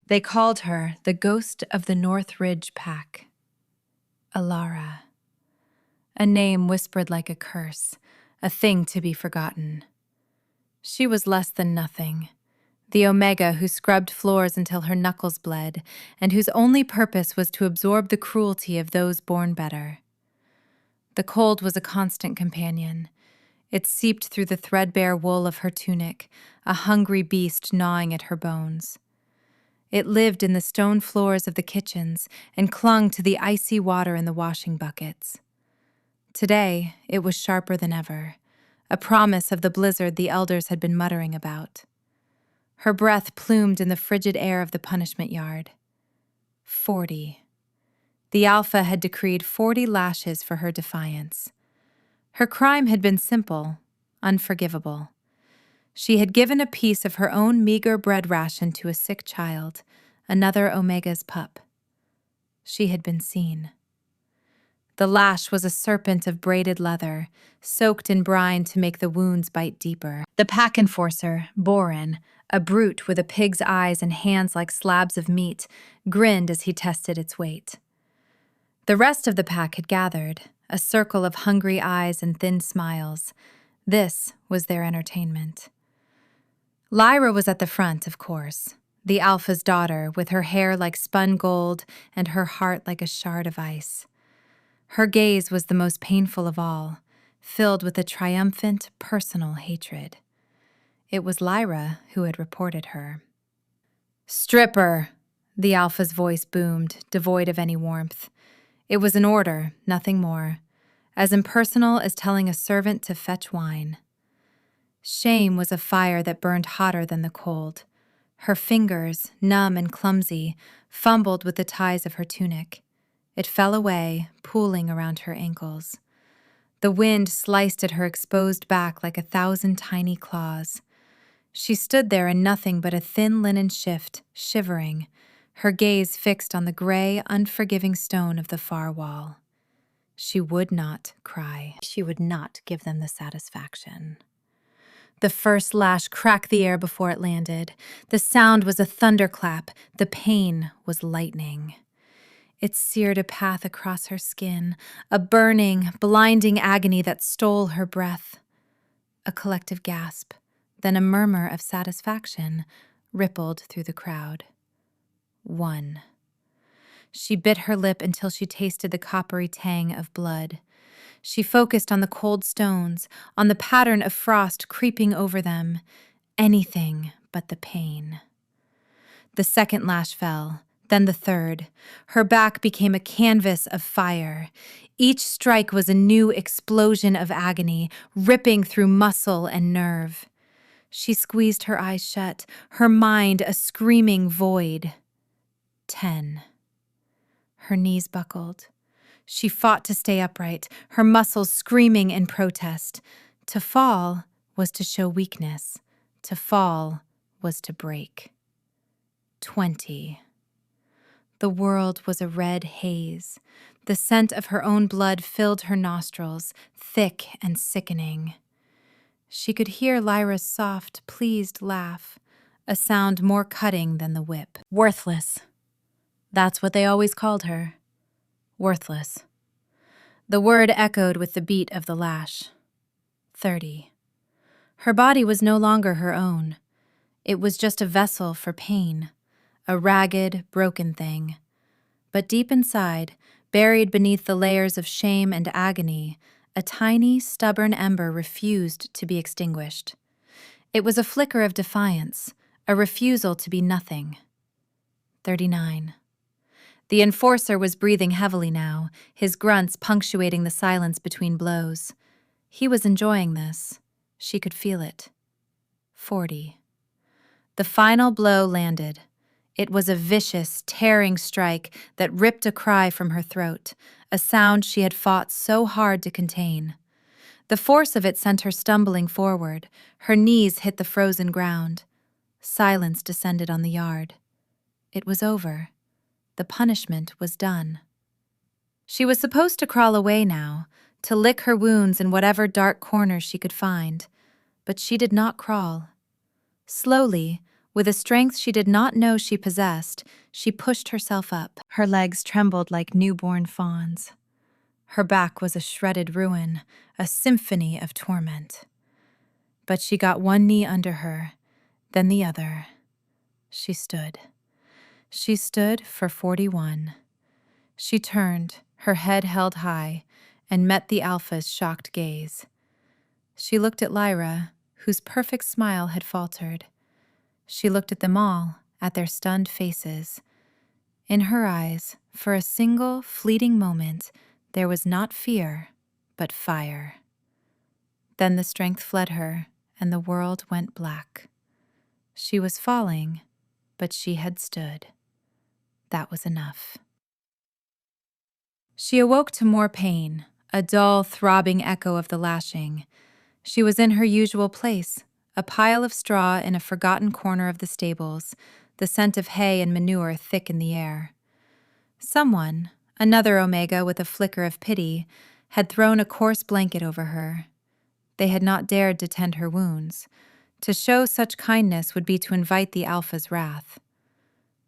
They called her the Ghost of the North Ridge Pack. Alara. A name whispered like a curse, a thing to be forgotten. She was less than nothing, the Omega who scrubbed floors until her knuckles bled, and whose only purpose was to absorb the cruelty of those born better. The cold was a constant companion. It seeped through the threadbare wool of her tunic, a hungry beast gnawing at her bones. It lived in the stone floors of the kitchens and clung to the icy water in the washing buckets. Today, it was sharper than ever, a promise of the blizzard the elders had been muttering about. Her breath plumed in the frigid air of the punishment yard. 40. The Alpha had decreed 40 lashes for her defiance. Her crime had been simple, unforgivable. She had given a piece of her own meager bread ration to a sick child, another Omega's pup. She had been seen. The lash was a serpent of braided leather, soaked in brine to make the wounds bite deeper. The pack enforcer, Borin, a brute with a pig's eyes and hands like slabs of meat, grinned as he tested its weight. The rest of the pack had gathered, a circle of hungry eyes and thin smiles. This was their entertainment. Lyra was at the front, of course, the Alpha's daughter, with her hair like spun gold and her heart like a shard of ice. Her gaze was the most painful of all, filled with a triumphant, personal hatred. It was Lyra who had reported her. "Stripper!" The Alpha's voice boomed, devoid of any warmth. It was an order, nothing more, as impersonal as telling a servant to fetch wine. Shame was a fire that burned hotter than the cold. Her fingers, numb and clumsy, fumbled with the ties of her tunic. It fell away, pooling around her ankles. The wind sliced at her exposed back like 1,000 tiny claws. She stood there in nothing but a thin linen shift, shivering, her gaze fixed on the gray, unforgiving stone of the far wall. She would not cry. She would not give them the satisfaction. The first lash cracked the air before it landed. The sound was a thunderclap. The pain was lightning. It seared a path across her skin, a burning, blinding agony that stole her breath. A collective gasp, then a murmur of satisfaction rippled through the crowd. 1. She bit her lip until she tasted the coppery tang of blood. She focused on the cold stones, on the pattern of frost creeping over them. Anything but the pain. The second lash fell, then the third. Her back became a canvas of fire. Each strike was a new explosion of agony, ripping through muscle and nerve. She squeezed her eyes shut, her mind a screaming void. 10. Her knees buckled. She fought to stay upright, her muscles screaming in protest. To fall was to show weakness. To fall was to break. 20. The world was a red haze. The scent of her own blood filled her nostrils, thick and sickening. She could hear Lyra's soft, pleased laugh, a sound more cutting than the whip. Worthless. That's what they always called her. Worthless. The word echoed with the beat of the lash. 30. Her body was no longer her own. It was just a vessel for pain, a ragged, broken thing. But deep inside, buried beneath the layers of shame and agony, a tiny, stubborn ember refused to be extinguished. It was a flicker of defiance, a refusal to be nothing. 39. The enforcer was breathing heavily now, his grunts punctuating the silence between blows. He was enjoying this. She could feel it. 40. The final blow landed. It was a vicious, tearing strike that ripped a cry from her throat, a sound she had fought so hard to contain. The force of it sent her stumbling forward. Her knees hit the frozen ground. Silence descended on the yard. It was over. The punishment was done. She was supposed to crawl away now, to lick her wounds in whatever dark corner she could find, but she did not crawl. Slowly, With a strength she did not know she possessed, she pushed herself up. Her legs trembled like newborn fawns. Her back was a shredded ruin, a symphony of torment. But she got one knee under her, then the other. She stood. She stood for 41. She turned, her head held high, and met the Alpha's shocked gaze. She looked at Lyra, whose perfect smile had faltered. She looked at them all, at their stunned faces. In her eyes, for a single, fleeting moment, there was not fear, but fire. Then the strength fled her, and the world went black. She was falling, but she had stood. That was enough. She awoke to more pain, a dull, throbbing echo of the lashing. She was in her usual place, a pile of straw in a forgotten corner of the stables, the scent of hay and manure thick in the air. Someone, another Omega with a flicker of pity, had thrown a coarse blanket over her. They had not dared to tend her wounds. To show such kindness would be to invite the Alpha's wrath.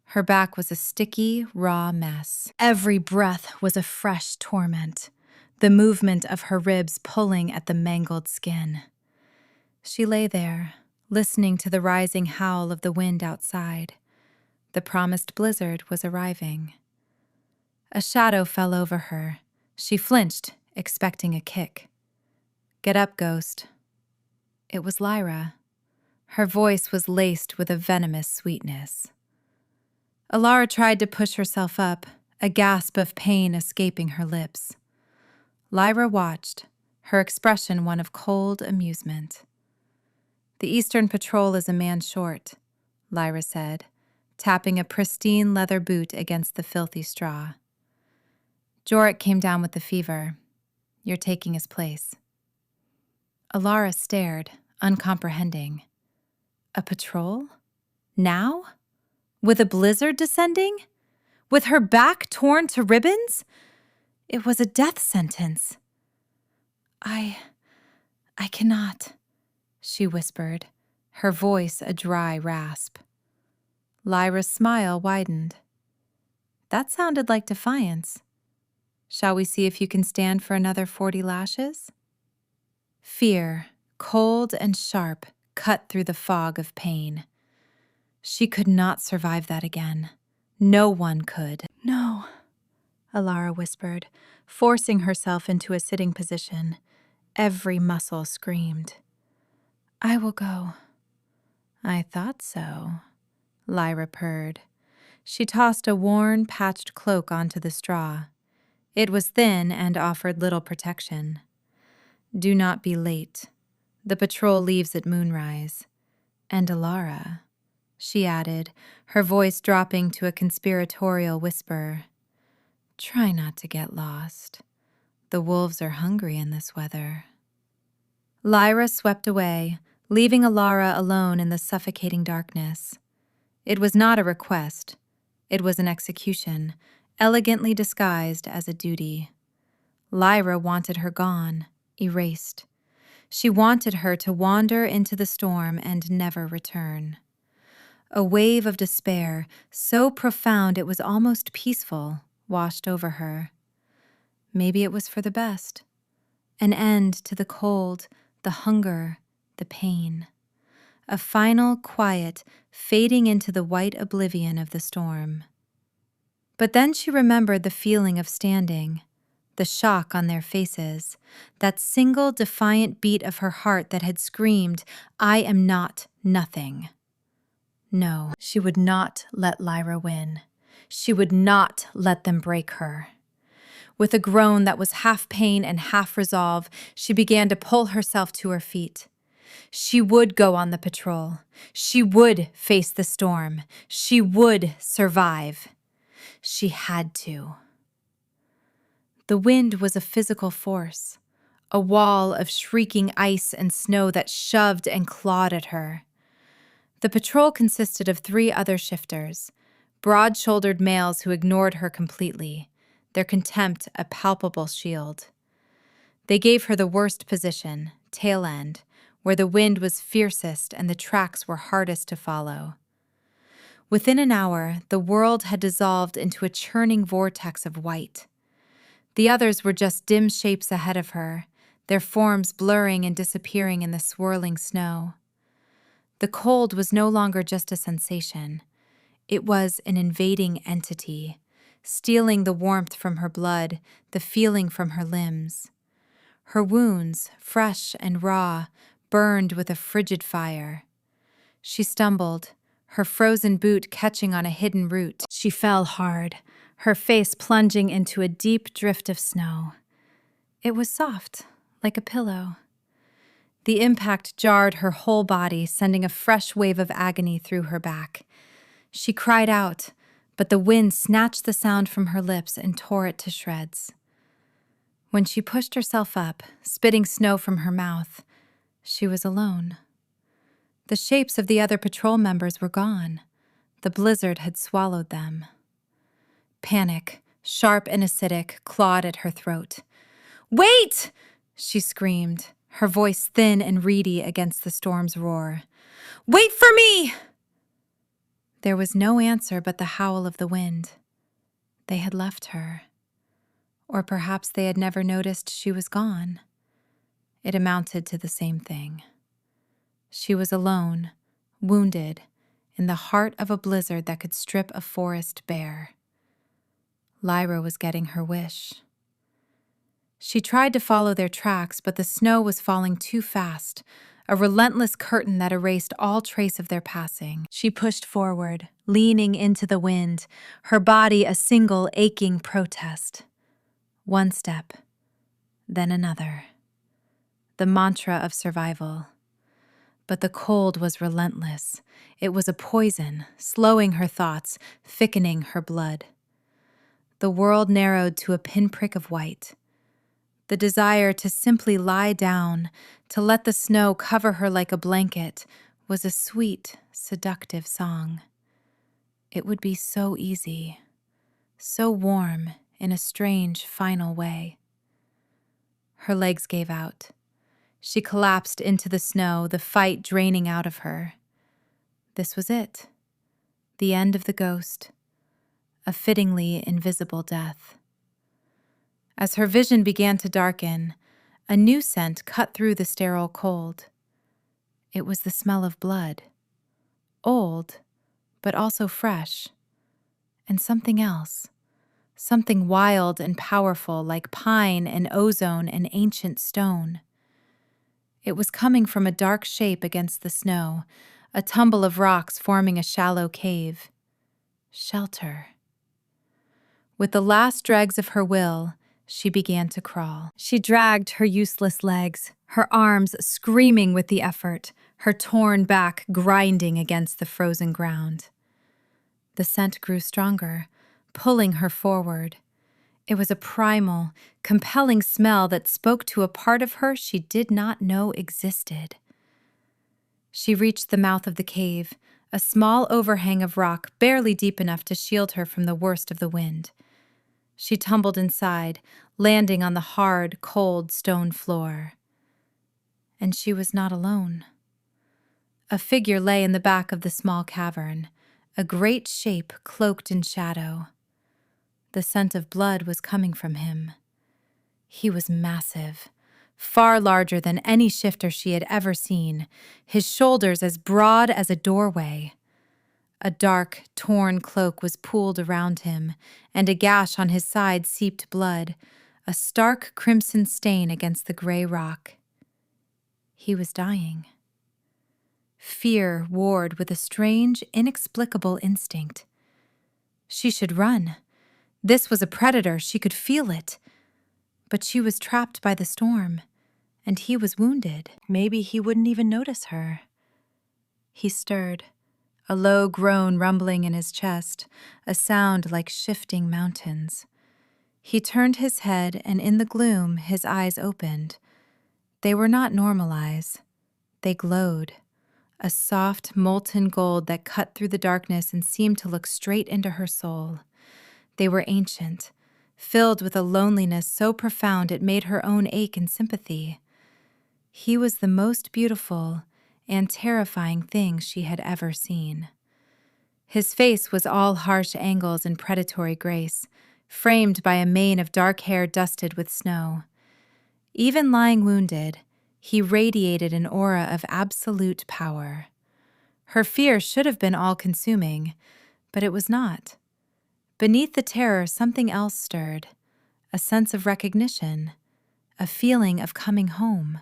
Her back was a sticky, raw mess. Every breath was a fresh torment, the movement of her ribs pulling at the mangled skin. She lay there, listening to the rising howl of the wind outside. The promised blizzard was arriving. A shadow fell over her. She flinched, expecting a kick. "Get up, Ghost." It was Lyra. Her voice was laced with a venomous sweetness. Alara tried to push herself up, a gasp of pain escaping her lips. Lyra watched, her expression one of cold amusement. "The Eastern Patrol is a man short," Lyra said, tapping a pristine leather boot against the filthy straw. "Jorek came down with the fever. You're taking his place." Alara stared, uncomprehending. A patrol? Now? With a blizzard descending? With her back torn to ribbons? It was a death sentence. I cannot," she whispered, her voice a dry rasp. Lyra's smile widened. "That sounded like defiance. Shall we see if you can stand for another 40 lashes? Fear, cold and sharp, cut through the fog of pain. She could not survive that again. No one could. "No," Alara whispered, forcing herself into a sitting position. Every muscle screamed. "I will go." "I thought so," Lyra purred. She tossed a worn, patched cloak onto the straw. It was thin and offered little protection. "Do not be late. The patrol leaves at moonrise. And Alara," she added, her voice dropping to a conspiratorial whisper, "try not to get lost. The wolves are hungry in this weather." Lyra swept away, leaving Alara alone in the suffocating darkness. It was not a request. It was an execution, elegantly disguised as a duty. Lyra wanted her gone, erased. She wanted her to wander into the storm and never return. A wave of despair, so profound it was almost peaceful, washed over her. Maybe it was for the best. An end to the cold, the hunger, the pain. A final quiet fading into the white oblivion of the storm. But then she remembered the feeling of standing, the shock on their faces, that single defiant beat of her heart that had screamed, "I am not nothing." No, she would not let Lyra win. She would not let them break her. With a groan that was half pain and half resolve, she began to pull herself to her feet. She would go on the patrol. She would face the storm. She would survive. She had to. The wind was a physical force, a wall of shrieking ice and snow that shoved and clawed at her. The patrol consisted of 3 other shifters, broad-shouldered males who ignored her completely, their contempt a palpable shield. They gave her the worst position, tail end, where the wind was fiercest and the tracks were hardest to follow. Within an hour, the world had dissolved into a churning vortex of white. The others were just dim shapes ahead of her, their forms blurring and disappearing in the swirling snow. The cold was no longer just a sensation. It was an invading entity, stealing the warmth from her blood, the feeling from her limbs. Her wounds, fresh and raw, burned with a frigid fire. She stumbled, her frozen boot catching on a hidden root. She fell hard, her face plunging into a deep drift of snow. It was soft, like a pillow. The impact jarred her whole body, sending a fresh wave of agony through her back. She cried out, but the wind snatched the sound from her lips and tore it to shreds. When she pushed herself up, spitting snow from her mouth, she was alone. The shapes of the other patrol members were gone. The blizzard had swallowed them. Panic, sharp and acidic, clawed at her throat. "Wait!" she screamed, her voice thin and reedy against the storm's roar. "Wait for me!" There was no answer but the howl of the wind. They had left her. Or perhaps they had never noticed she was gone. It amounted to the same thing. She was alone, wounded, in the heart of a blizzard that could strip a forest bare. Lyra was getting her wish. She tried to follow their tracks, but the snow was falling too fast, a relentless curtain that erased all trace of their passing. She pushed forward, leaning into the wind, her body a single aching protest. One step, then another. The mantra of survival. But the cold was relentless. It was a poison, slowing her thoughts, thickening her blood. The world narrowed to a pinprick of white. The desire to simply lie down, to let the snow cover her like a blanket, was a sweet, seductive song. It would be so easy, so warm in a strange, final way. Her legs gave out. She collapsed into the snow, the fight draining out of her. This was it. The end of the ghost. A fittingly invisible death. As her vision began to darken, a new scent cut through the sterile cold. It was the smell of blood. Old, but also fresh. And something else. Something wild and powerful, like pine and ozone and ancient stone. It was coming from a dark shape against the snow, a tumble of rocks forming a shallow cave. Shelter. With the last dregs of her will, she began to crawl. She dragged her useless legs, her arms screaming with the effort, her torn back grinding against the frozen ground. The scent grew stronger, pulling her forward. It was a primal, compelling smell that spoke to a part of her she did not know existed. She reached the mouth of the cave, a small overhang of rock barely deep enough to shield her from the worst of the wind. She tumbled inside, landing on the hard, cold stone floor. And she was not alone. A figure lay in the back of the small cavern, a great shape cloaked in shadow. The scent of blood was coming from him. He was massive, far larger than any shifter she had ever seen, his shoulders as broad as a doorway. A dark, torn cloak was pooled around him, and a gash on his side seeped blood, a stark crimson stain against the gray rock. He was dying. Fear warred with a strange, inexplicable instinct. She should run. This was a predator, she could feel it. But she was trapped by the storm, and he was wounded. Maybe he wouldn't even notice her. He stirred, a low groan rumbling in his chest, a sound like shifting mountains. He turned his head, and in the gloom, his eyes opened. They were not normal eyes. They glowed, a soft, molten gold that cut through the darkness and seemed to look straight into her soul. They were ancient, filled with a loneliness so profound it made her own ache in sympathy. He was the most beautiful and terrifying thing she had ever seen. His face was all harsh angles and predatory grace, framed by a mane of dark hair dusted with snow. Even lying wounded, he radiated an aura of absolute power. Her fear should have been all-consuming, but it was not. Beneath the terror, something else stirred, a sense of recognition, a feeling of coming home.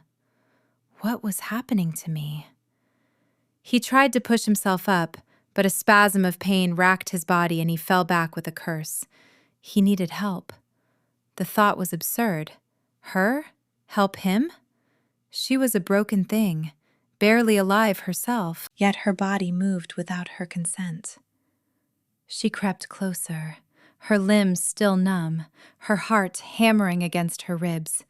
What was happening to me? He tried to push himself up, but a spasm of pain racked his body and he fell back with a curse. He needed help. The thought was absurd. Her? Help him? She was a broken thing, barely alive herself, yet her body moved without her consent. She crept closer, her limbs still numb, her heart hammering against her ribs.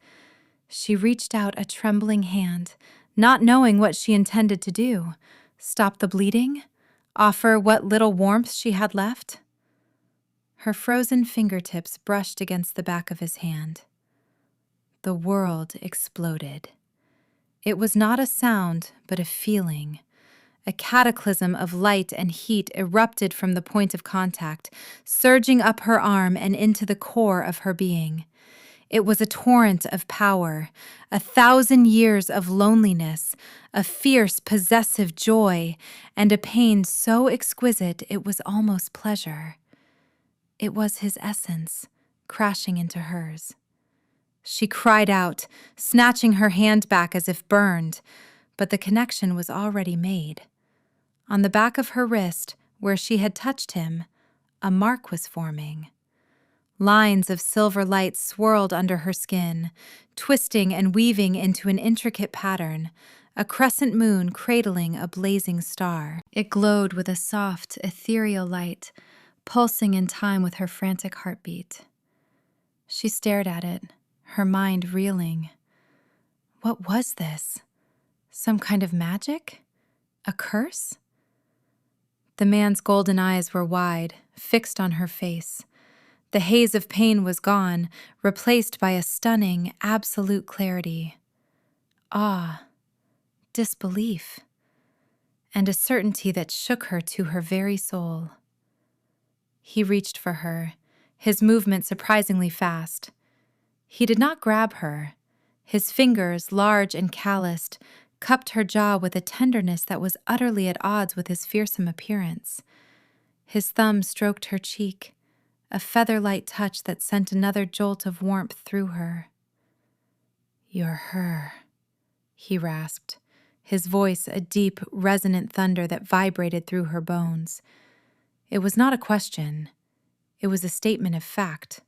She reached out a trembling hand, not knowing what she intended to do. Stop the bleeding? Offer what little warmth she had left? Her frozen fingertips brushed against the back of his hand. The world exploded. It was not a sound, but a feeling. A cataclysm of light and heat erupted from the point of contact, surging up her arm and into the core of her being. It was a torrent of power, 1,000 years of loneliness, a fierce, possessive joy, and a pain so exquisite it was almost pleasure. It was his essence, crashing into hers. She cried out, snatching her hand back as if burned, but the connection was already made. On the back of her wrist, where she had touched him, a mark was forming. Lines of silver light swirled under her skin, twisting and weaving into an intricate pattern, a crescent moon cradling a blazing star. It glowed with a soft, ethereal light, pulsing in time with her frantic heartbeat. She stared at it, her mind reeling. What was this? Some kind of magic? A curse? The man's golden eyes were wide, fixed on her face. The haze of pain was gone, replaced by a stunning, absolute clarity. Awe, disbelief, and a certainty that shook her to her very soul. He reached for her, his movement surprisingly fast. He did not grab her. His fingers, large and calloused, cupped her jaw with a tenderness that was utterly at odds with his fearsome appearance. His thumb stroked her cheek, a feather-light touch that sent another jolt of warmth through her. "You're her," he rasped, his voice a deep, resonant thunder that vibrated through her bones. It was not a question. It was a statement of fact,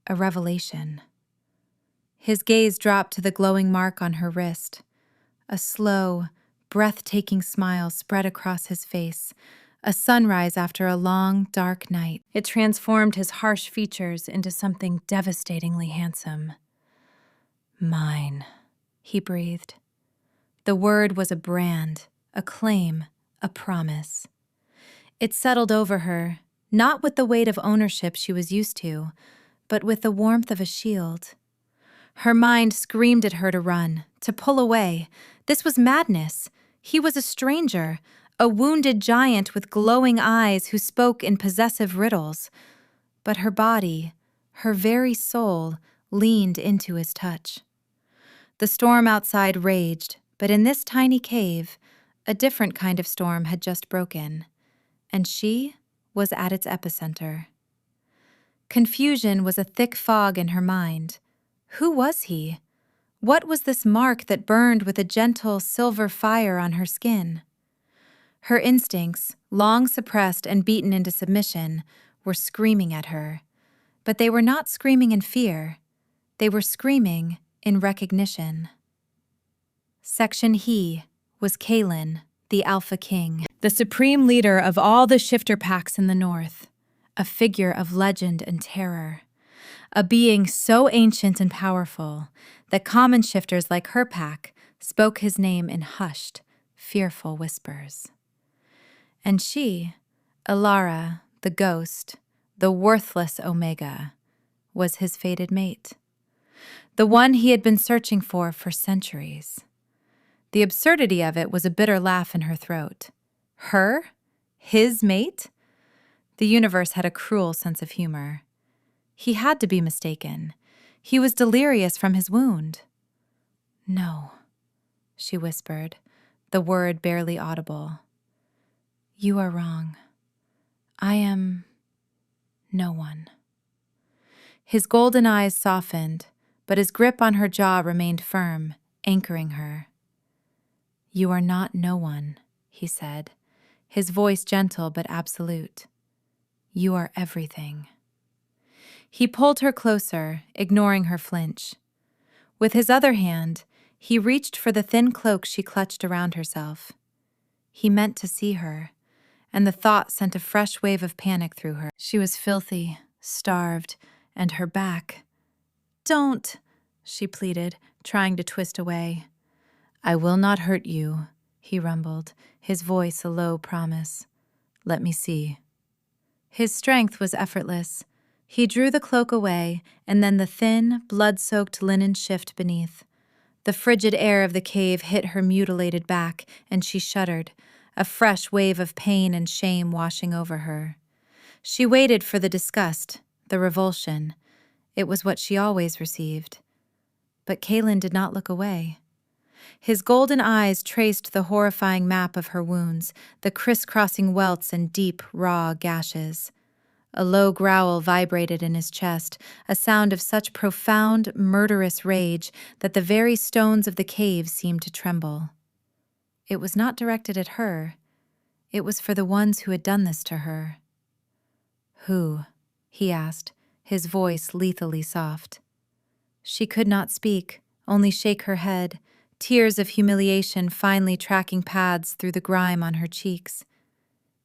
a revelation. His gaze dropped to the glowing mark on her wrist. A slow, breathtaking smile spread across his face, a sunrise after a long, dark night. It transformed his harsh features into something devastatingly handsome. "Mine," he breathed. The word was a brand, a claim, a promise. It settled over her, not with the weight of ownership she was used to, but with the warmth of a shield. Her mind screamed at her to run, to pull away. This was madness. He was a stranger, a wounded giant with glowing eyes who spoke in possessive riddles. But her body, her very soul, leaned into his touch. The storm outside raged, but in this tiny cave, a different kind of storm had just broken, and she was at its epicenter. Confusion was a thick fog in her mind. Who was he? What was this mark that burned with a gentle silver fire on her skin? Her instincts, long suppressed and beaten into submission, were screaming at her. But they were not screaming in fear. They were screaming in recognition. Section He was Kalin, the Alpha King, the supreme leader of all the shifter packs in the north, a figure of legend and terror. A being so ancient and powerful that common shifters like her pack spoke his name in hushed, fearful whispers. And she, Alara, the ghost, the worthless Omega, was his fated mate. The one he had been searching for centuries. The absurdity of it was a bitter laugh in her throat. Her? His mate? The universe had a cruel sense of humor. He had to be mistaken. He was delirious from his wound. "No," she whispered, the word barely audible. "You are wrong. I am no one." His golden eyes softened, but his grip on her jaw remained firm, anchoring her. "You are not no one," he said, his voice gentle but absolute. "You are everything." He pulled her closer, ignoring her flinch. With his other hand, he reached for the thin cloak she clutched around herself. He meant to see her, and the thought sent a fresh wave of panic through her. She was filthy, starved, and her back. "Don't," she pleaded, trying to twist away. "I will not hurt you," he rumbled, his voice a low promise. "Let me see." His strength was effortless. He drew the cloak away, and then the thin, blood-soaked linen shift beneath. The frigid air of the cave hit her mutilated back, and she shuddered, a fresh wave of pain and shame washing over her. She waited for the disgust, the revulsion. It was what she always received. But Kaelin did not look away. His golden eyes traced the horrifying map of her wounds, the crisscrossing welts and deep, raw gashes. A low growl vibrated in his chest, a sound of such profound, murderous rage that the very stones of the cave seemed to tremble. It was not directed at her. It was for the ones who had done this to her. "Who?" he asked, his voice lethally soft. She could not speak, only shake her head, tears of humiliation finally tracking paths through the grime on her cheeks.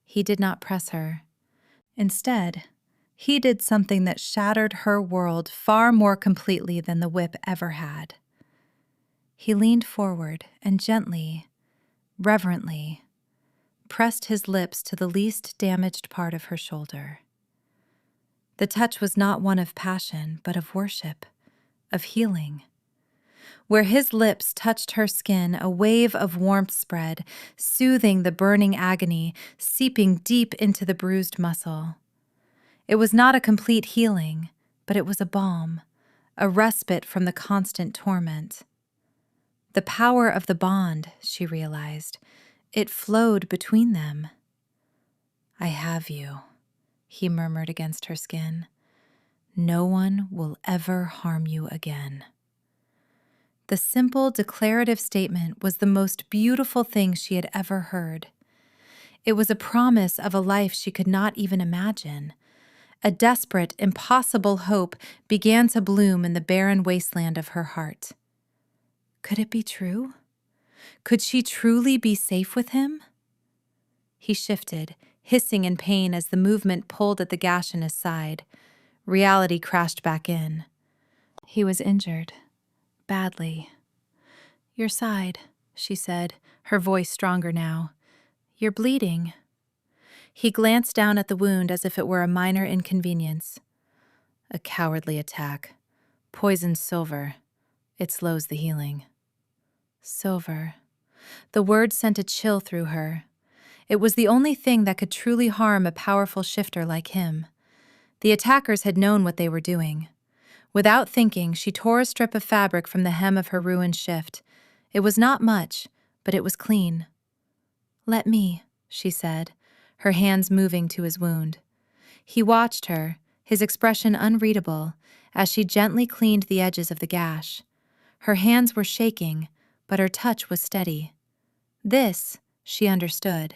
He did not press her. Instead, he did something that shattered her world far more completely than the whip ever had. He leaned forward and gently, reverently, pressed his lips to the least damaged part of her shoulder. The touch was not one of passion, but of worship, of healing. Where his lips touched her skin, a wave of warmth spread, soothing the burning agony, seeping deep into the bruised muscle. It was not a complete healing, but it was a balm, a respite from the constant torment. The power of the bond, she realized, it flowed between them. "I have you," he murmured against her skin. "No one will ever harm you again." The simple, declarative statement was the most beautiful thing she had ever heard. It was a promise of a life she could not even imagine. A desperate, impossible hope began to bloom in the barren wasteland of her heart. Could it be true? Could she truly be safe with him? He shifted, hissing in pain as the movement pulled at the gash in his side. Reality crashed back in. He was injured. Badly. "Your side," she said, her voice stronger now. "You're bleeding." He glanced down at the wound as if it were a minor inconvenience. "A cowardly attack. Poisoned silver. It slows the healing." Silver. The word sent a chill through her. It was the only thing that could truly harm a powerful shifter like him. The attackers had known what they were doing. Without thinking, she tore a strip of fabric from the hem of her ruined shift. It was not much, but it was clean. "Let me," she said, her hands moving to his wound. He watched her, his expression unreadable, as she gently cleaned the edges of the gash. Her hands were shaking, but her touch was steady. This, she understood,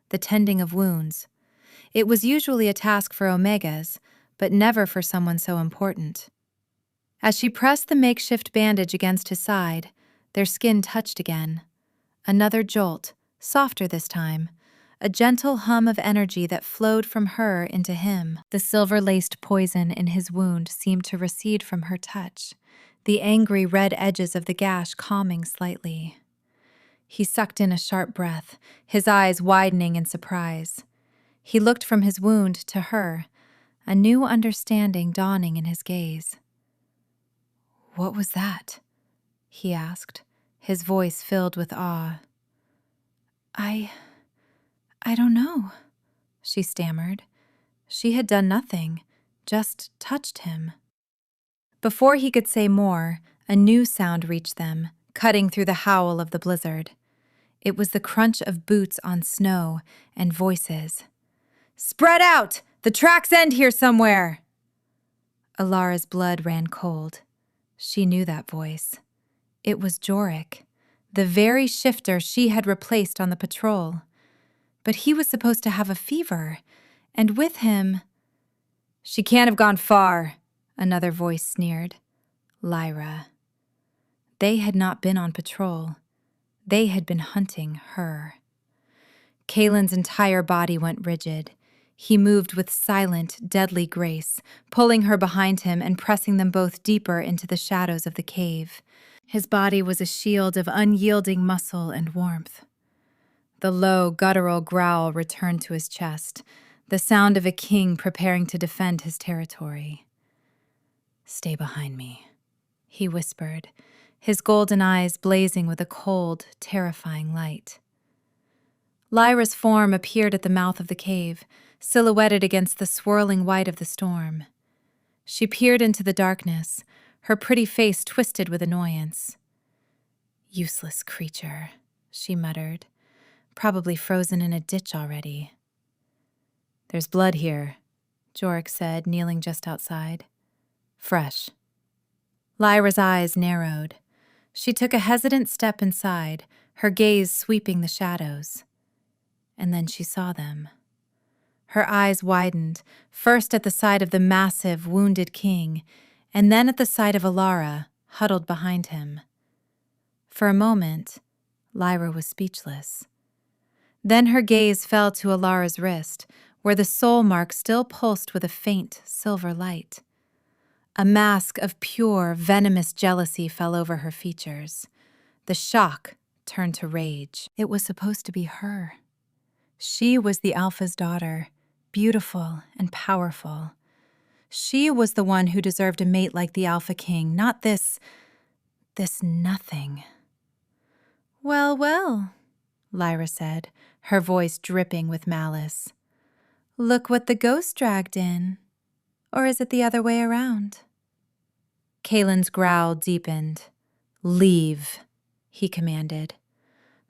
the tending of wounds. It was usually a task for Omegas, but never for someone so important. As she pressed the makeshift bandage against his side, their skin touched again. Another jolt, softer this time, a gentle hum of energy that flowed from her into him. The silver-laced poison in his wound seemed to recede from her touch, the angry red edges of the gash calming slightly. He sucked in a sharp breath, his eyes widening in surprise. He looked from his wound to her, a new understanding dawning in his gaze. "What was that?" he asked, his voice filled with awe. I don't know," she stammered. She had done nothing, just touched him. Before he could say more, a new sound reached them, cutting through the howl of the blizzard. It was the crunch of boots on snow and voices. "Spread out! The tracks end here somewhere!" Alara's blood ran cold. She knew that voice. It was Jorik, the very shifter she had replaced on the patrol. But he was supposed to have a fever, and with him... "She can't have gone far," another voice sneered. Lyra. They had not been on patrol. They had been hunting her. Kalen's entire body went rigid. He moved with silent, deadly grace, pulling her behind him and pressing them both deeper into the shadows of the cave. His body was a shield of unyielding muscle and warmth. The low, guttural growl returned to his chest, the sound of a king preparing to defend his territory. "Stay behind me," he whispered, his golden eyes blazing with a cold, terrifying light. Lyra's form appeared at the mouth of the cave, silhouetted against the swirling white of the storm. She peered into the darkness, her pretty face twisted with annoyance. "Useless creature," she muttered, "probably frozen in a ditch already." "There's blood here," Jorik said, kneeling just outside. "Fresh." Lyra's eyes narrowed. She took a hesitant step inside, her gaze sweeping the shadows. And then she saw them. Her eyes widened, first at the sight of the massive, wounded king, and then at the sight of Alara, huddled behind him. For a moment, Lyra was speechless. Then her gaze fell to Alara's wrist, where the soul mark still pulsed with a faint, silver light. A mask of pure, venomous jealousy fell over her features. The shock turned to rage. It was supposed to be her. She was the Alpha's daughter, beautiful and powerful. She was the one who deserved a mate like the Alpha King, not this nothing. "Well, well," Lyra said, her voice dripping with malice. "Look what the ghost dragged in. Or is it the other way around?" Kalen's growl deepened. "Leave," he commanded.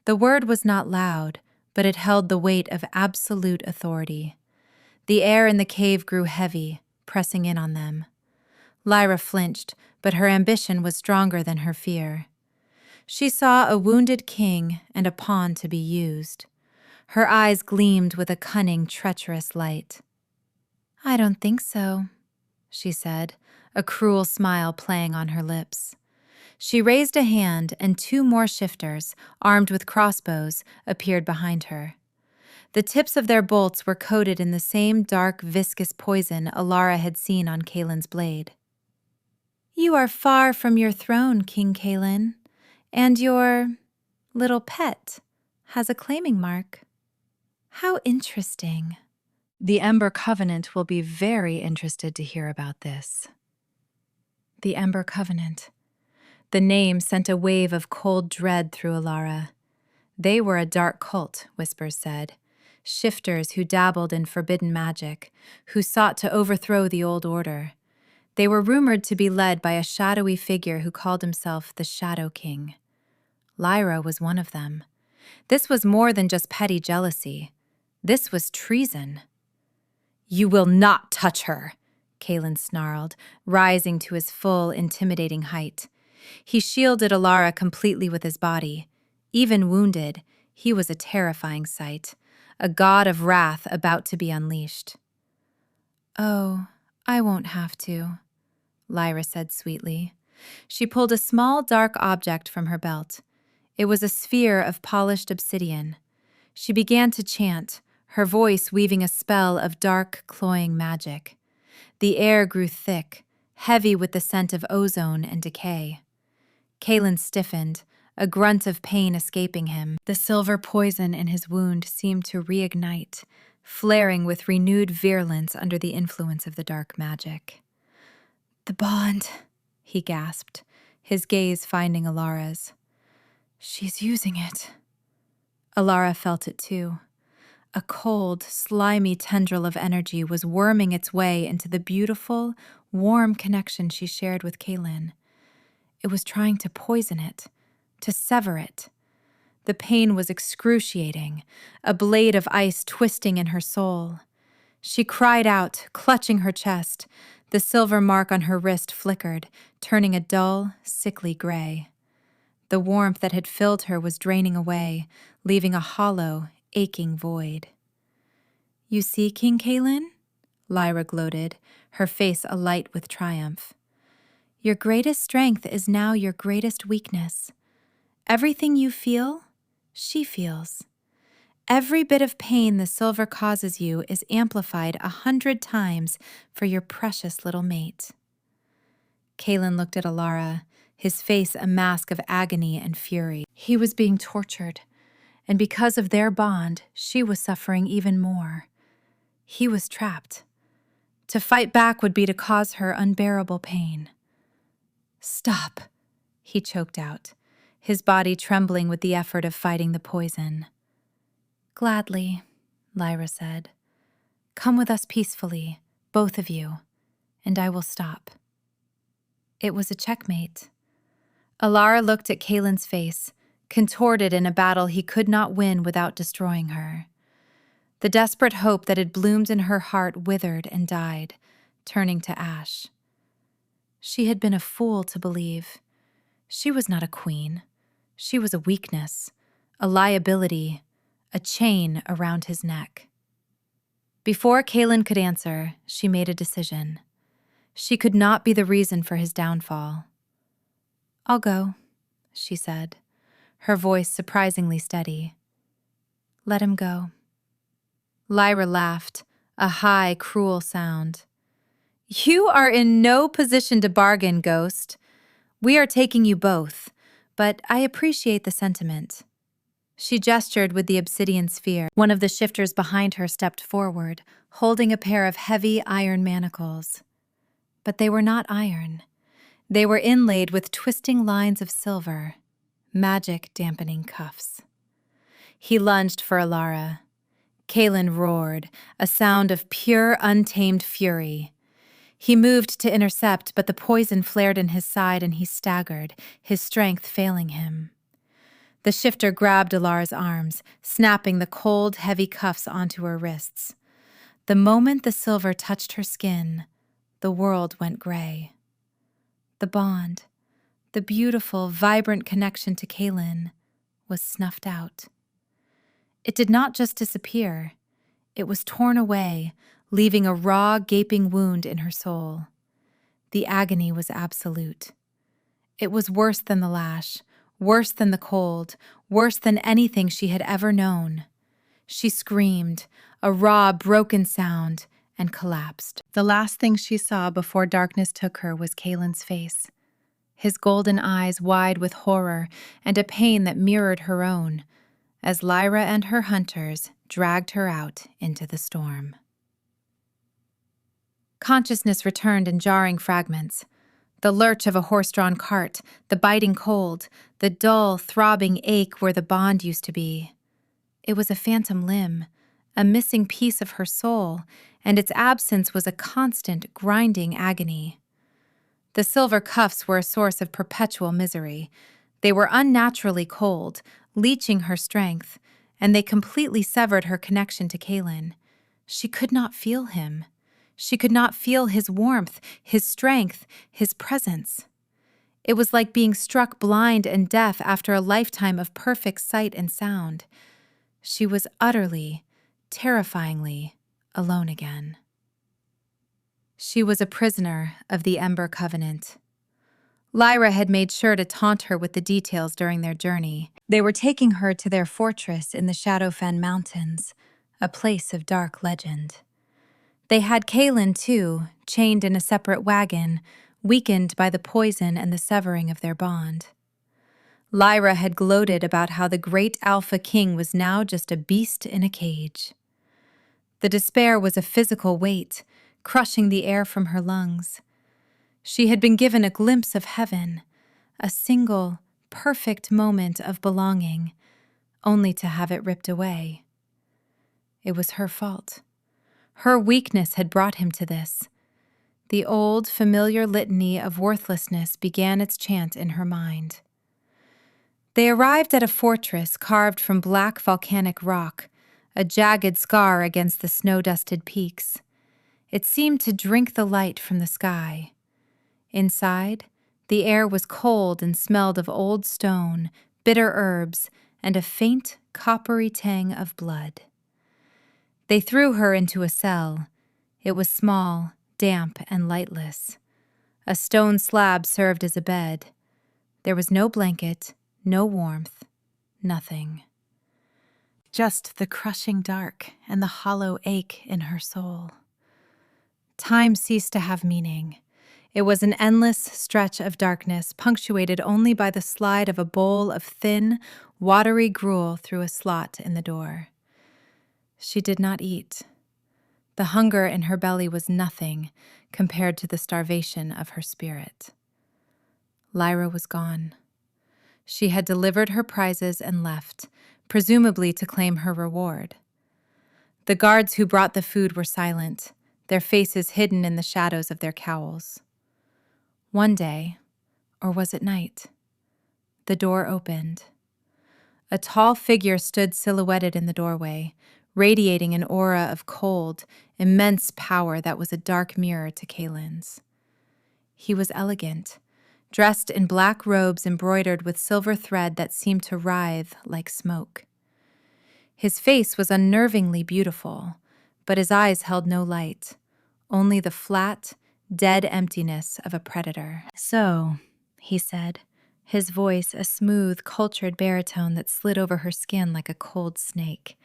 The word was not loud, but it held the weight of absolute authority. The air in the cave grew heavy, pressing in on them. Lyra flinched, but her ambition was stronger than her fear. She saw a wounded king and a pawn to be used. Her eyes gleamed with a cunning, treacherous light. "I don't think so," she said, a cruel smile playing on her lips. She raised a hand, and two more shifters, armed with crossbows, appeared behind her. The tips of their bolts were coated in the same dark, viscous poison Alara had seen on Kalen's blade. "You are far from your throne, King Kalen, and your little pet has a claiming mark. How interesting." The Ember Covenant will be very interested to hear about this. The Ember Covenant. The name sent a wave of cold dread through Alara. They were a dark cult, whispers said. Shifters who dabbled in forbidden magic, who sought to overthrow the old order. They were rumored to be led by a shadowy figure who called himself the Shadow King. Lyra was one of them. This was more than just petty jealousy. This was treason. "You will not touch her," Kalen snarled, rising to his full, intimidating height. He shielded Alara completely with his body. Even wounded, he was a terrifying sight, a god of wrath about to be unleashed. "Oh, I won't have to," Lyra said sweetly. She pulled a small, dark object from her belt. It was a sphere of polished obsidian. She began to chant, her voice weaving a spell of dark, cloying magic. The air grew thick, heavy with the scent of ozone and decay. Kalen stiffened, a grunt of pain escaping him. The silver poison in his wound seemed to reignite, flaring with renewed virulence under the influence of the dark magic. "The bond," he gasped, his gaze finding Alara's. "She's using it." Alara felt it too. A cold, slimy tendril of energy was worming its way into the beautiful, warm connection she shared with Kaylin. It was trying to poison it, to sever it. The pain was excruciating, a blade of ice twisting in her soul. She cried out, clutching her chest. The silver mark on her wrist flickered, turning a dull, sickly gray. The warmth that had filled her was draining away, leaving a hollow, aching void. "You see, King Kaylin?" Lyra gloated, her face alight with triumph. "Your greatest strength is now your greatest weakness. Everything you feel, she feels. Every bit of pain the silver causes you is amplified 100 times for your precious little mate." Kaylin looked at Alara, his face a mask of agony and fury. He was being tortured, and because of their bond, she was suffering even more. He was trapped. To fight back would be to cause her unbearable pain. "Stop," he choked out, his body trembling with the effort of fighting the poison. "Gladly," Lyra said. "Come with us peacefully, both of you, and I will stop." It was a checkmate. Alara looked at Kaylin's face, contorted in a battle he could not win without destroying her. The desperate hope that had bloomed in her heart withered and died, turning to ash. She had been a fool to believe. She was not a queen. She was a weakness, a liability, a chain around his neck. Before Kaylin could answer, she made a decision. She could not be the reason for his downfall. "I'll go," she said, her voice surprisingly steady. "Let him go." Lyra laughed, a high, cruel sound. "You are in no position to bargain, Ghost. We are taking you both, but I appreciate the sentiment." She gestured with the obsidian sphere. One of the shifters behind her stepped forward, holding a pair of heavy iron manacles. But they were not iron. They were inlaid with twisting lines of silver, magic-dampening cuffs. He lunged for Alara. Kaylin roared, a sound of pure, untamed fury. He moved to intercept, but the poison flared in his side and he staggered, his strength failing him. The shifter grabbed Alara's arms, snapping the cold, heavy cuffs onto her wrists. The moment the silver touched her skin, the world went gray. The bond, the beautiful, vibrant connection to Kaylin, was snuffed out. It did not just disappear. It was torn away, leaving a raw, gaping wound in her soul. The agony was absolute. It was worse than the lash, worse than the cold, worse than anything she had ever known. She screamed, a raw, broken sound, and collapsed. The last thing she saw before darkness took her was Kaylin's face, his golden eyes wide with horror and a pain that mirrored her own, as Lyra and her hunters dragged her out into the storm. Consciousness returned in jarring fragments. The lurch of a horse-drawn cart, the biting cold, the dull, throbbing ache where the bond used to be. It was a phantom limb, a missing piece of her soul, and its absence was a constant, grinding agony. The silver cuffs were a source of perpetual misery. They were unnaturally cold, leeching her strength, and they completely severed her connection to Kaylin. She could not feel him. She could not feel his warmth, his strength, his presence. It was like being struck blind and deaf after a lifetime of perfect sight and sound. She was utterly, terrifyingly alone again. She was a prisoner of the Ember Covenant. Lyra had made sure to taunt her with the details during their journey. They were taking her to their fortress in the Shadowfen Mountains, a place of dark legend. They had Kaylin, too, chained in a separate wagon, weakened by the poison and the severing of their bond. Lyra had gloated about how the great Alpha King was now just a beast in a cage. The despair was a physical weight, crushing the air from her lungs. She had been given a glimpse of heaven, a single, perfect moment of belonging, only to have it ripped away. It was her fault. Her weakness had brought him to this. The old, familiar litany of worthlessness began its chant in her mind. They arrived at a fortress carved from black volcanic rock, a jagged scar against the snow-dusted peaks. It seemed to drink the light from the sky. Inside, the air was cold and smelled of old stone, bitter herbs, and a faint, coppery tang of blood. They threw her into a cell. It was small, damp, and lightless. A stone slab served as a bed. There was no blanket, no warmth, nothing. Just the crushing dark and the hollow ache in her soul. Time ceased to have meaning. It was an endless stretch of darkness, punctuated only by the slide of a bowl of thin, watery gruel through a slot in the door. She did not eat. The hunger in her belly was nothing compared to the starvation of her spirit. Lyra was gone. She had delivered her prizes and left, presumably to claim her reward. The guards who brought the food were silent, their faces hidden in the shadows of their cowls. One day, or was it night, the door opened. A tall figure stood silhouetted in the doorway, radiating an aura of cold, immense power that was a dark mirror to Kaelin's. He was elegant, dressed in black robes embroidered with silver thread that seemed to writhe like smoke. His face was unnervingly beautiful, but his eyes held no light, only the flat, dead emptiness of a predator. "So," he said, his voice a smooth, cultured baritone that slid over her skin like a cold snake.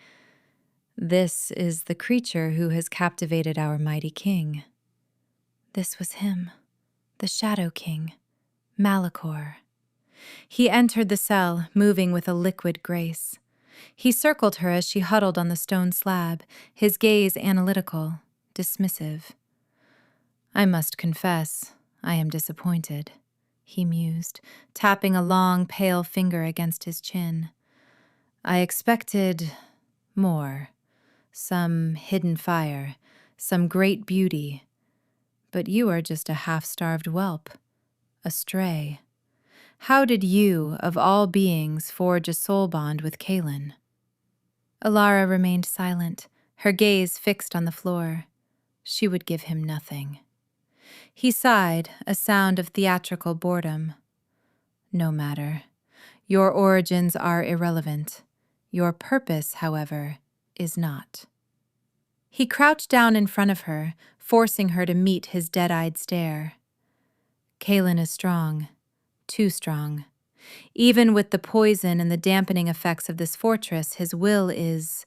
"This is the creature who has captivated our mighty king." This was him, the Shadow King, Malachor. He entered the cell, moving with a liquid grace. He circled her as she huddled on the stone slab, his gaze analytical, dismissive. "I must confess, I am disappointed," he mused, tapping a long, pale finger against his chin. "I expected more, some hidden fire, some great beauty, but you are just a half-starved whelp, a stray. How did you, of all beings, forge a soul bond with Kaelin?" Alara remained silent, her gaze fixed on the floor. She would give him nothing. He sighed, a sound of theatrical boredom. "No matter. Your origins are irrelevant. Your purpose, however, is not." He crouched down in front of her, forcing her to meet his dead-eyed stare. "Kaelin is strong, too strong. Even with the poison and the dampening effects of this fortress, his will is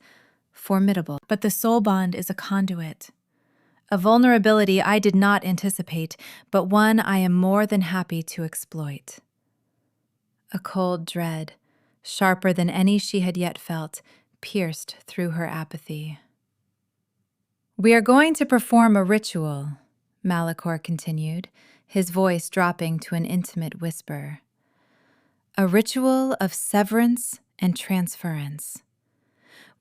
formidable. But the soul bond is a conduit. A vulnerability I did not anticipate, but one I am more than happy to exploit." A cold dread, sharper than any she had yet felt, pierced through her apathy. "We are going to perform a ritual," Malachor continued, his voice dropping to an intimate whisper. "A ritual of severance and transference.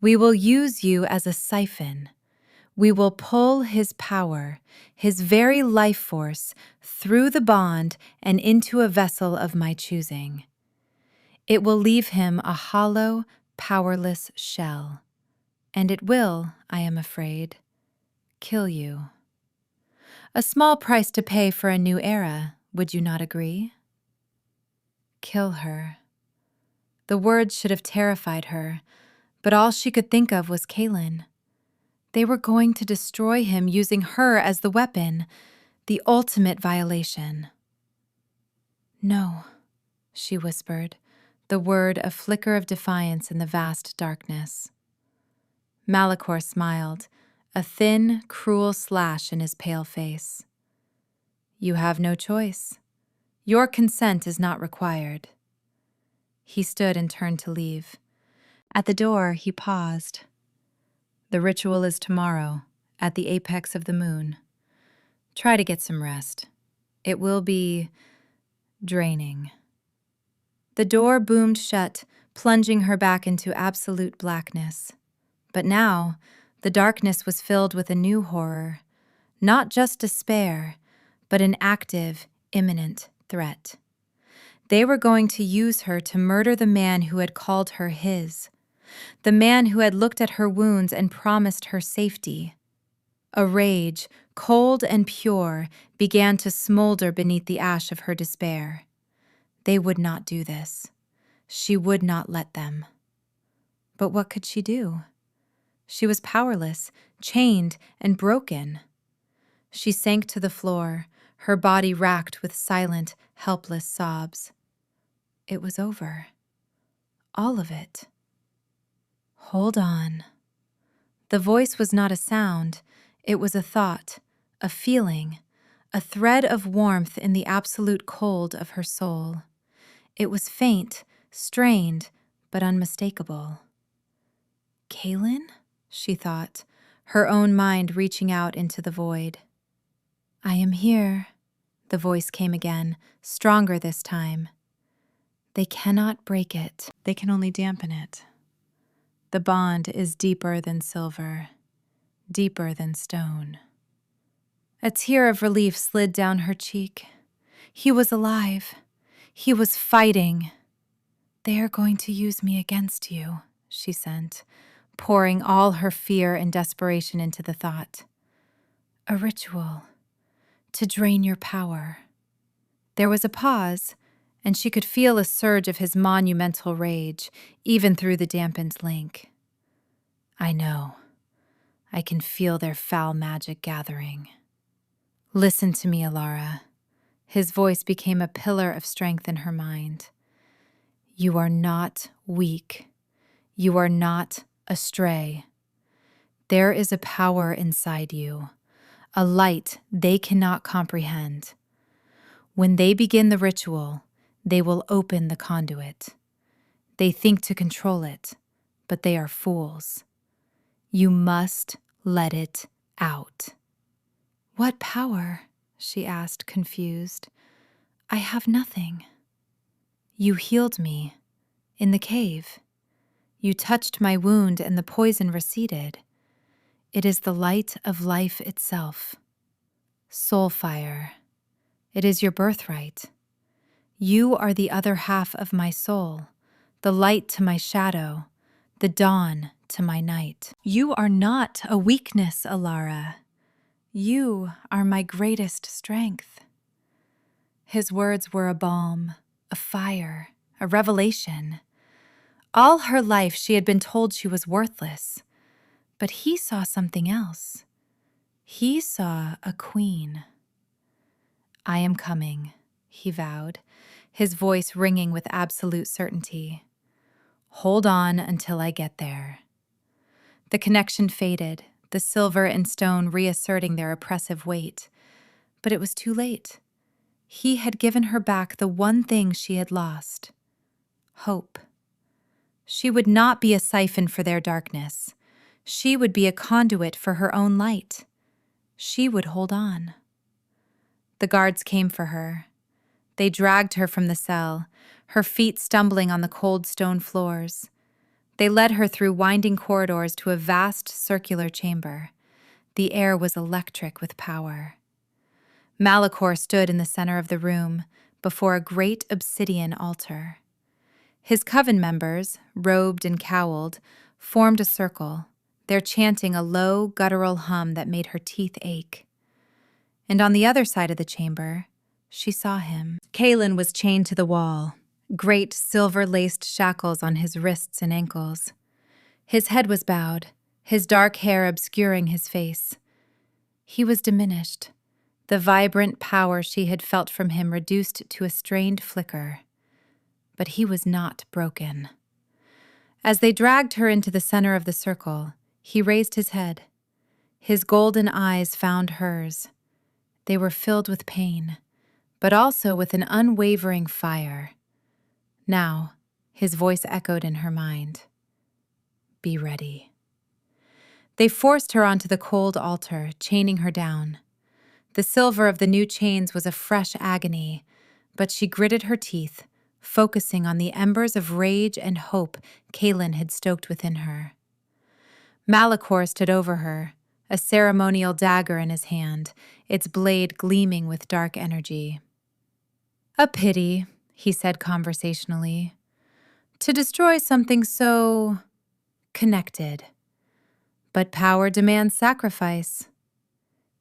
We will use you as a siphon. We will pull his power, his very life force, through the bond and into a vessel of my choosing. It will leave him a hollow, powerless shell. And it will, I am afraid, kill you. A small price to pay for a new era, would you not agree?" Kill her. The words should have terrified her, but all she could think of was Kaelin. They were going to destroy him using her as the weapon, the ultimate violation. "No," she whispered, the word a flicker of defiance in the vast darkness. Malachor smiled, a thin, cruel slash in his pale face. "You have no choice. Your consent is not required." He stood and turned to leave. At the door, he paused. "The ritual is tomorrow, at the apex of the moon. Try to get some rest. It will be draining." The door boomed shut, plunging her back into absolute blackness. But now, The darkness was filled with a new horror, not just despair, but an active, imminent threat. They were going to use her to murder the man who had called her his, the man who had looked at her wounds and promised her safety. A rage, cold and pure, began to smolder beneath the ash of her despair. They would not do this. She would not let them. But what could she do? She was powerless, chained, and broken. She sank to the floor, her body racked with silent, helpless sobs. It was over. All of it. Hold on. The voice was not a sound. It was a thought, a feeling, a thread of warmth in the absolute cold of her soul. It was faint, strained, but unmistakable. Kaylin? She thought, her own mind reaching out into the void. I am here, the voice came again, stronger this time. They cannot break it. They can only dampen it. The bond is deeper than silver, deeper than stone. A tear of relief slid down her cheek. He was alive. He was fighting. They are going to use me against you, she sent, pouring all her fear and desperation into the thought. A ritual to drain your power. There was a pause, and she could feel a surge of his monumental rage, even through the dampened link. I know. I can feel their foul magic gathering. Listen to me, Alara. His voice became a pillar of strength in her mind. You are not weak. You are not astray. There is a power inside you, a light they cannot comprehend. When they begin the ritual, they will open the conduit. They think to control it, but they are fools. You must let it out. What power? She asked, confused. I have nothing. You healed me in the cave. You touched my wound and the poison receded. It is the light of life itself. Soul fire. It is your birthright. You are the other half of my soul, the light to my shadow, the dawn to my night. You are not a weakness, Alara. You are my greatest strength. His words were a balm, a fire, a revelation. All her life she had been told she was worthless, but he saw something else. He saw a queen. I am coming, he vowed, his voice ringing with absolute certainty. Hold on until I get there. The connection faded, the silver and stone reasserting their oppressive weight. But it was too late. He had given her back the one thing she had lost: hope. She would not be a siphon for their darkness. She would be a conduit for her own light. She would hold on. The guards came for her. They dragged her from the cell, her feet stumbling on the cold stone floors. They led her through winding corridors to a vast circular chamber. The air was electric with power. Malachor stood in the center of the room, before a great obsidian altar. His coven members, robed and cowled, formed a circle, their chanting a low, guttural hum that made her teeth ache. And on the other side of the chamber, she saw him. Kaylin was chained to the wall, great silver-laced shackles on his wrists and ankles. His head was bowed, his dark hair obscuring his face. He was diminished, the vibrant power she had felt from him reduced to a strained flicker. But he was not broken. As they dragged her into the center of the circle, he raised his head. His golden eyes found hers. They were filled with pain, but also with an unwavering fire. Now, his voice echoed in her mind. Be ready. They forced her onto the cold altar, chaining her down. The silver of the new chains was a fresh agony, but she gritted her teeth, focusing on the embers of rage and hope Kaylin had stoked within her. Malachor stood over her, a ceremonial dagger in his hand, its blade gleaming with dark energy. "A pity," he said conversationally, "to destroy something so connected. But power demands sacrifice."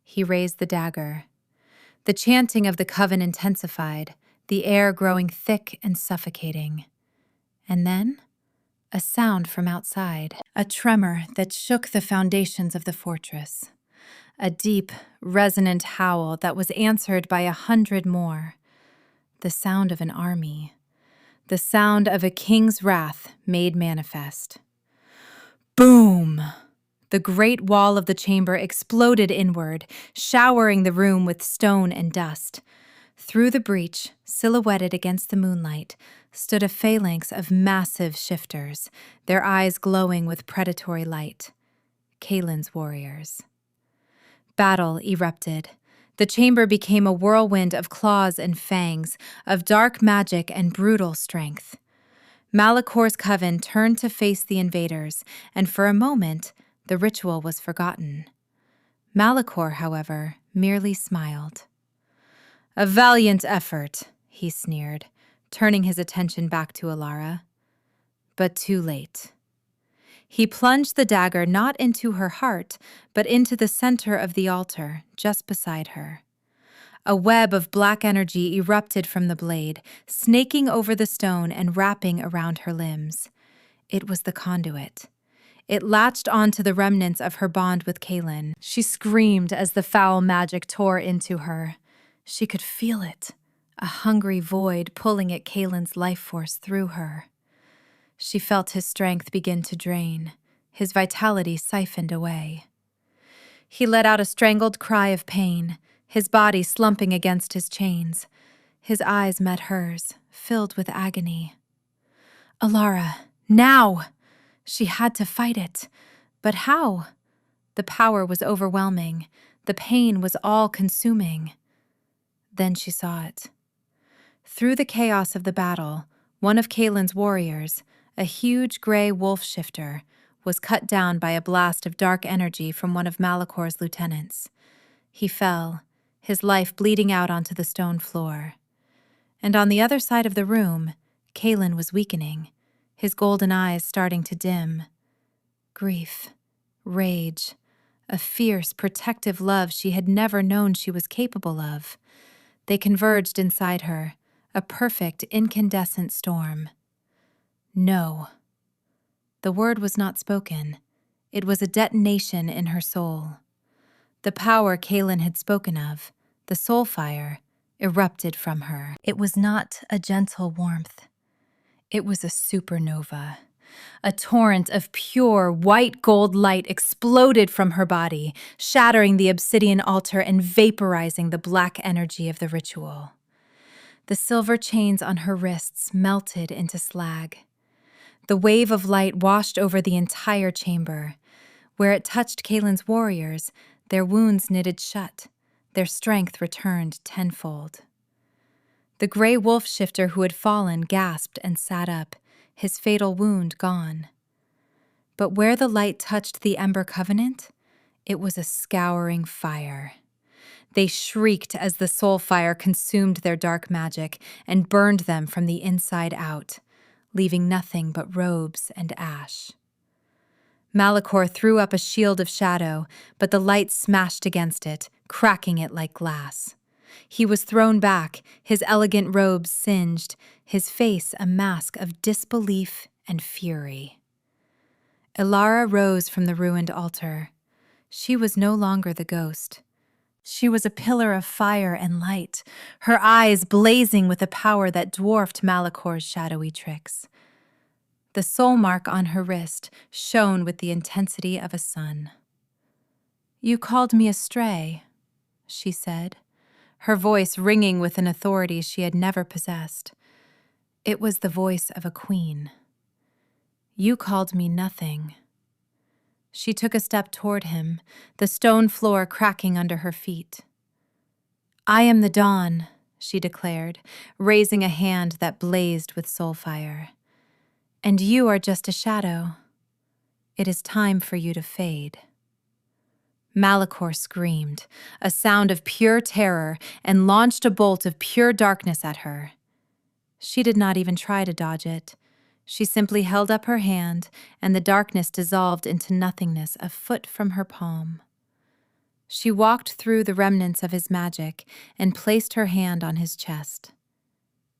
He raised the dagger. The chanting of the coven intensified, the air growing thick and suffocating. And then, a sound from outside, a tremor that shook the foundations of the fortress. A deep, resonant howl that was answered by 100 more. The sound of an army. The sound of a king's wrath made manifest. Boom! The great wall of the chamber exploded inward, showering the room with stone and dust. Through the breach, silhouetted against the moonlight, stood a phalanx of massive shifters, their eyes glowing with predatory light. Kaelin's warriors. Battle erupted. The chamber became a whirlwind of claws and fangs, of dark magic and brutal strength. Malachor's coven turned to face the invaders, and for a moment, the ritual was forgotten. Malachor, however, merely smiled. "A valiant effort," he sneered, turning his attention back to Alara. But too late. He plunged the dagger not into her heart, but into the center of the altar, just beside her. A web of black energy erupted from the blade, snaking over the stone and wrapping around her limbs. It was the conduit. It latched onto the remnants of her bond with Kaelin. She screamed as the foul magic tore into her. She could feel it, a hungry void pulling at Kaelin's life force through her. She felt his strength begin to drain, his vitality siphoned away. He let out a strangled cry of pain, his body slumping against his chains. His eyes met hers, filled with agony. "Alara, now!" She had to fight it. But how? The power was overwhelming. The pain was all-consuming. Then she saw it. Through the chaos of the battle, one of Kaelin's warriors, a huge gray wolf shifter, was cut down by a blast of dark energy from one of Malachor's lieutenants. He fell, his life bleeding out onto the stone floor. And on the other side of the room, Kaelin was weakening, his golden eyes starting to dim. Grief, rage, a fierce, protective love she had never known she was capable of. They converged inside her, a perfect, incandescent storm. No. The word was not spoken. It was a detonation in her soul. The power Kaelin had spoken of, the soul fire, erupted from her. It was not a gentle warmth. It was a supernova. A torrent of pure, white gold light exploded from her body, shattering the obsidian altar and vaporizing the black energy of the ritual. The silver chains on her wrists melted into slag. The wave of light washed over the entire chamber. Where it touched Kaelin's warriors, their wounds knitted shut, their strength returned tenfold. The gray wolf shifter who had fallen gasped and sat up, his fatal wound gone. But where the light touched the Ember Covenant, it was a scouring fire. They shrieked as the soul fire consumed their dark magic and burned them from the inside out, leaving nothing but robes and ash. Malachor threw up a shield of shadow, but the light smashed against it, cracking it like glass. He was thrown back, his elegant robes singed, his face a mask of disbelief and fury. Alara rose from the ruined altar. She was no longer the ghost. She was a pillar of fire and light, her eyes blazing with a power that dwarfed Malachor's shadowy tricks. The soul mark on her wrist shone with the intensity of a sun. "You called me a stray," she said, her voice ringing with an authority she had never possessed. It was the voice of a queen. "You called me nothing." She took a step toward him, the stone floor cracking under her feet. "I am the dawn," she declared, raising a hand that blazed with soul fire. "And you are just a shadow." It is time for you to fade." Malachor screamed, a sound of pure terror, and launched a bolt of pure darkness at her. She did not even try to dodge it. She simply held up her hand, and the darkness dissolved into nothingness a foot from her palm. She walked through the remnants of his magic and placed her hand on his chest.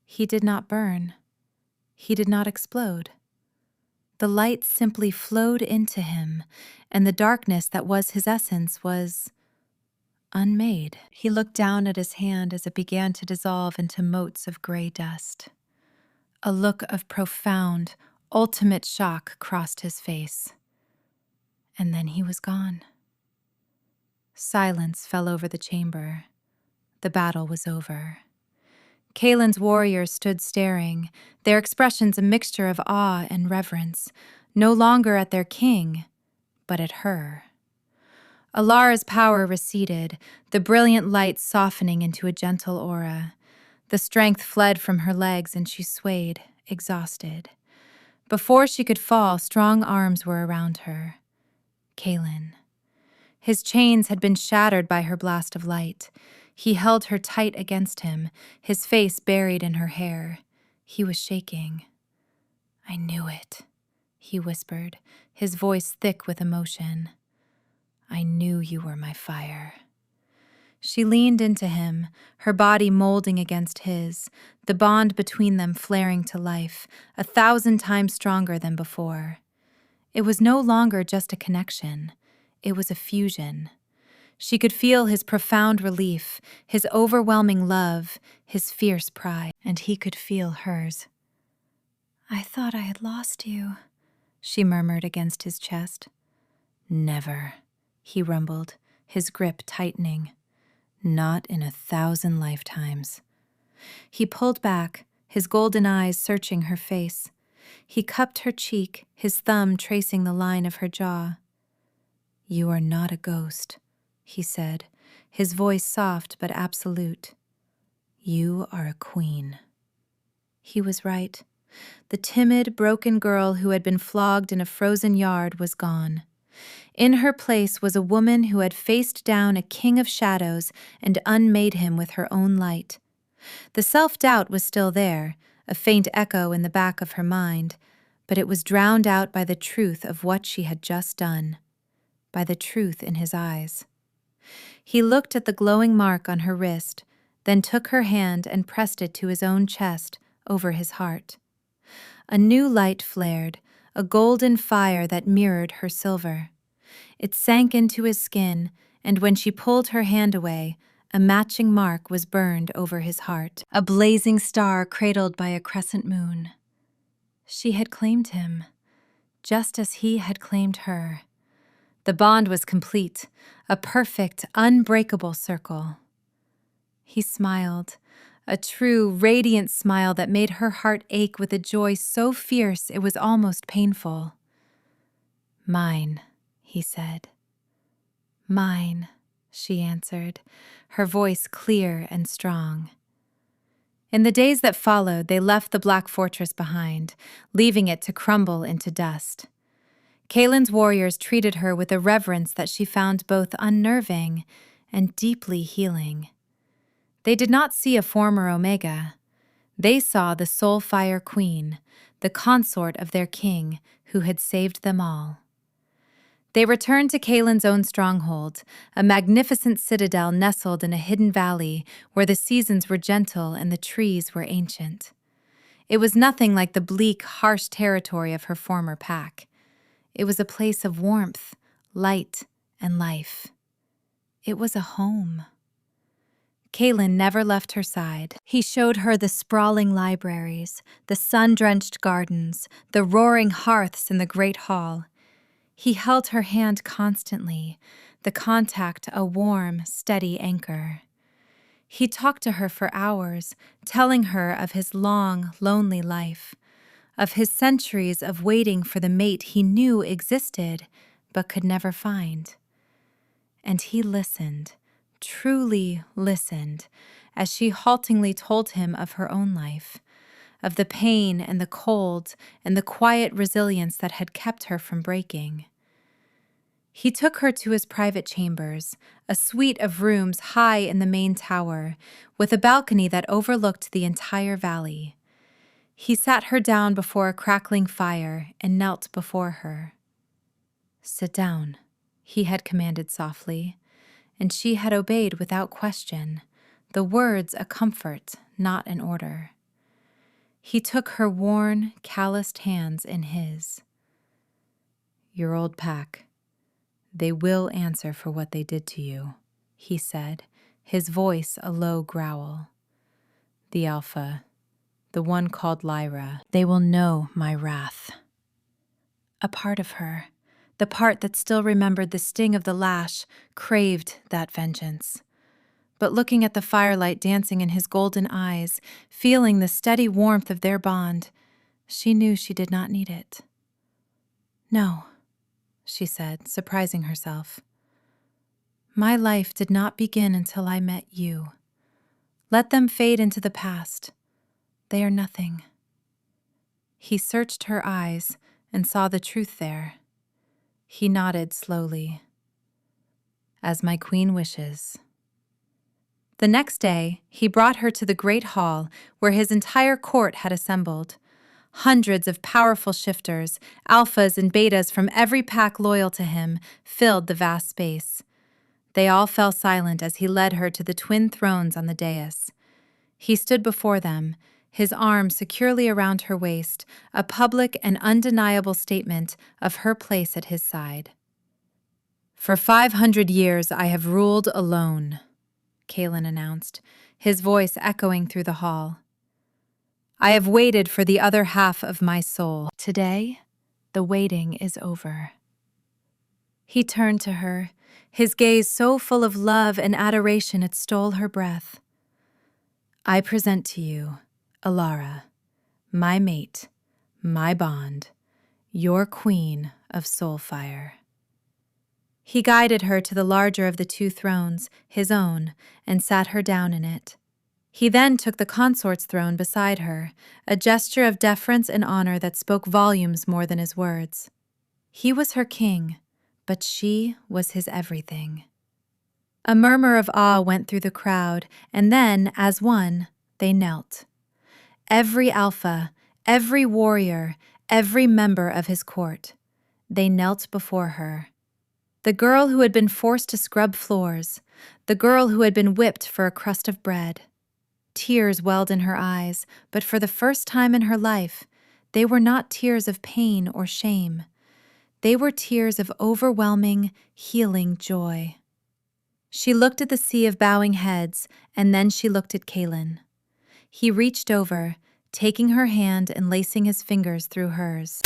He did not burn. He did not explode. The light simply flowed into him, and the darkness that was his essence was unmade. He looked down at his hand as it began to dissolve into motes of gray dust. A look of profound, ultimate shock crossed his face. And then he was gone. Silence fell over the chamber. The battle was over. Kaelin's warriors stood staring, their expressions a mixture of awe and reverence, no longer at their king, but at her. Alara's power receded, the brilliant light softening into a gentle aura. The strength fled from her legs and she swayed, exhausted. Before she could fall, strong arms were around her. Kaelin. His chains had been shattered by her blast of light. He held her tight against him, his face buried in her hair. He was shaking. "I knew it," he whispered, his voice thick with emotion. "I knew you were my fire." She leaned into him, her body molding against his, the bond between them flaring to life, 1,000 times stronger than before. It was no longer just a connection. It was a fusion. She could feel his profound relief, his overwhelming love, his fierce pride, and he could feel hers. "I thought I had lost you," she murmured against his chest. "Never," he rumbled, his grip tightening. "Not in 1,000 lifetimes." He pulled back, his golden eyes searching her face. He cupped her cheek, his thumb tracing the line of her jaw. "You are not a ghost," he said, his voice soft but absolute. "You are a queen." He was right. The timid, broken girl who had been flogged in a frozen yard was gone. In her place was a woman who had faced down a king of shadows and unmade him with her own light. The self-doubt was still there, a faint echo in the back of her mind, but it was drowned out by the truth of what she had just done, by the truth in his eyes. He looked at the glowing mark on her wrist, then took her hand and pressed it to his own chest, over his heart. A new light flared, a golden fire that mirrored her silver. It sank into his skin, and when she pulled her hand away, a matching mark was burned over his heart, a blazing star cradled by a crescent moon. She had claimed him, just as he had claimed her. The bond was complete, a perfect, unbreakable circle. He smiled, a true, radiant smile that made her heart ache with a joy so fierce it was almost painful. "Mine," he said. "Mine," she answered, her voice clear and strong. In the days that followed, they left the Black Fortress behind, leaving it to crumble into dust. Kaelin's warriors treated her with a reverence that she found both unnerving and deeply healing. They did not see a former Omega. They saw the Soulfire Queen, the consort of their king, who had saved them all. They returned to Kaelin's own stronghold, a magnificent citadel nestled in a hidden valley where the seasons were gentle and the trees were ancient. It was nothing like the bleak, harsh territory of her former pack. It was a place of warmth, light, and life. It was a home. Kaelin never left her side. He showed her the sprawling libraries, the sun-drenched gardens, the roaring hearths in the great hall. He held her hand constantly, the contact a warm, steady anchor. He talked to her for hours, telling her of his long, lonely life, of his centuries of waiting for the mate he knew existed but could never find. And he listened, truly listened, as she haltingly told him of her own life, of the pain and the cold and the quiet resilience that had kept her from breaking. He took her to his private chambers, a suite of rooms high in the main tower, with a balcony that overlooked the entire valley. He sat her down before a crackling fire and knelt before her. "Sit down," he had commanded softly, and she had obeyed without question, the words a comfort, not an order. He took her worn, calloused hands in his. "Your old pack. They will answer for what they did to you," he said, his voice a low growl. "The Alpha, the one called Lyra, they will know my wrath." A part of her, the part that still remembered the sting of the lash, craved that vengeance. But looking at the firelight dancing in his golden eyes, feeling the steady warmth of their bond, she knew she did not need it. "No," she said, surprising herself. "My life did not begin until I met you. Let them fade into the past. They are nothing." He searched her eyes and saw the truth there. He nodded slowly. "As my queen wishes." The next day, he brought her to the great hall where his entire court had assembled. Hundreds of powerful shifters, alphas and betas from every pack loyal to him, filled the vast space. They all fell silent as he led her to the twin thrones on the dais. He stood before them, his arms securely around her waist, a public and undeniable statement of her place at his side. "For 500 years I have ruled alone," Kaelin announced, his voice echoing through the hall. "I have waited for the other half of my soul. Today, the waiting is over." He turned to her, his gaze so full of love and adoration it stole her breath. "I present to you, Alara, my mate, my bond, your queen of soulfire." He guided her to the larger of the two thrones, his own, and sat her down in it. He then took the consort's throne beside her, a gesture of deference and honor that spoke volumes more than his words. He was her king, but she was his everything. A murmur of awe went through the crowd, and then, as one, they knelt. Every alpha, every warrior, every member of his court. They knelt before her. The girl who had been forced to scrub floors, the girl who had been whipped for a crust of bread. Tears welled in her eyes, but for the first time in her life, they were not tears of pain or shame. They were tears of overwhelming, healing joy. She looked at the sea of bowing heads, and then she looked at Kaelin. He reached over, taking her hand and lacing his fingers through hers.